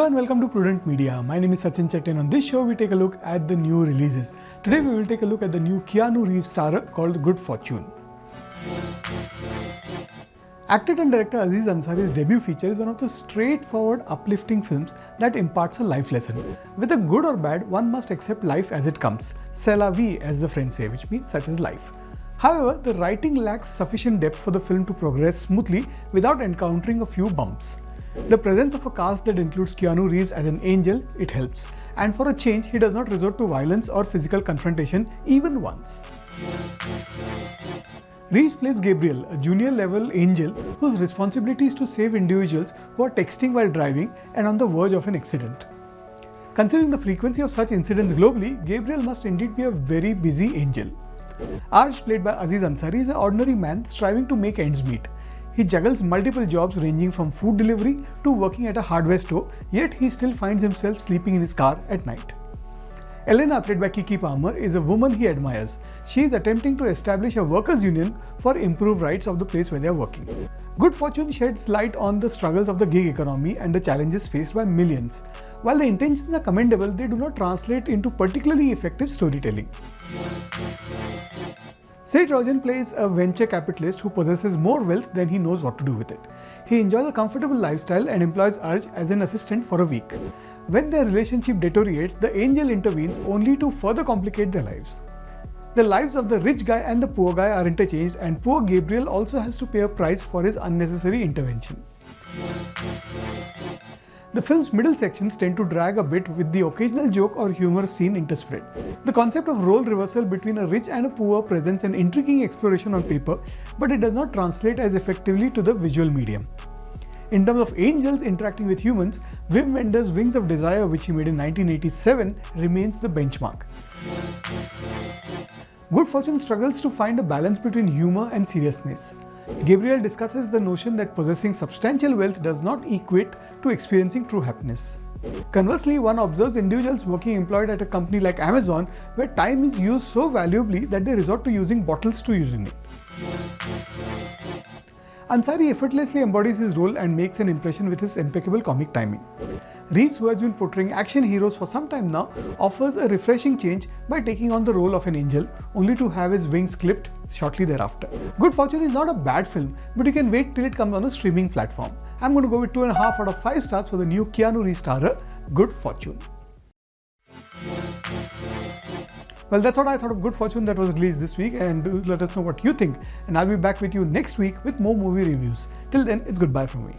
Hello and welcome to Prudent Media. My name is Sachin Chatte and on this show we take a look at the new releases. Today we will take a look at the new Keanu Reeves starrer called Good Fortune. Actor and director Aziz Ansari's debut feature is one of the straightforward, uplifting films that imparts a life lesson. Whether good or bad, one must accept life as it comes. C'est la vie, as the French say, which means such is life. However, the writing lacks sufficient depth for the film to progress smoothly without encountering a few bumps. The presence of a cast that includes Keanu Reeves as an angel, it helps. And for a change, he does not resort to violence or physical confrontation even once. Reeves plays Gabriel, a junior-level angel whose responsibility is to save individuals who are texting while driving and on the verge of an accident. Considering the frequency of such incidents globally, Gabriel must indeed be a very busy angel. Arj, played by Aziz Ansari, is an ordinary man striving to make ends meet. He juggles multiple jobs ranging from food delivery to working at a hardware store, yet he still finds himself sleeping in his car at night. Elena, played by Kiki Palmer, is a woman he admires. She is attempting to establish a workers' union for improved rights of the place where they are working. Good Fortune sheds light on the struggles of the gig economy and the challenges faced by millions. While the intentions are commendable, they do not translate into particularly effective storytelling. Seth Rogen plays a venture capitalist who possesses more wealth than he knows what to do with it. He enjoys a comfortable lifestyle and employs Arj as an assistant for a week. When their relationship deteriorates, the angel intervenes only to further complicate their lives. The lives of the rich guy and the poor guy are interchanged, and poor Gabriel also has to pay a price for his unnecessary intervention. The film's middle sections tend to drag a bit with the occasional joke or humorous scene interspread. The concept of role reversal between a rich and a poor presents an intriguing exploration on paper, but it does not translate as effectively to the visual medium. In terms of angels interacting with humans, Wim Wenders' Wings of Desire, which he made in 1987, remains the benchmark. Good Fortune struggles to find a balance between humor and seriousness. Gabriel discusses the notion that possessing substantial wealth does not equate to experiencing true happiness. Conversely, one observes individuals working employed at a company like Amazon where time is used so valuably that they resort to using bottles to urinate. Ansari effortlessly embodies his role and makes an impression with his impeccable comic timing. Reeves, who has been portraying action heroes for some time now, offers a refreshing change by taking on the role of an angel, only to have his wings clipped shortly thereafter. Good Fortune is not a bad film, but you can wait till it comes on a streaming platform. I'm going to go with 2.5 out of 5 stars for the new Keanu Reeves starrer, Good Fortune. Well, that's what I thought of Good Fortune that was released this week, and do let us know what you think. And I'll be back with you next week with more movie reviews. Till then, it's goodbye from me.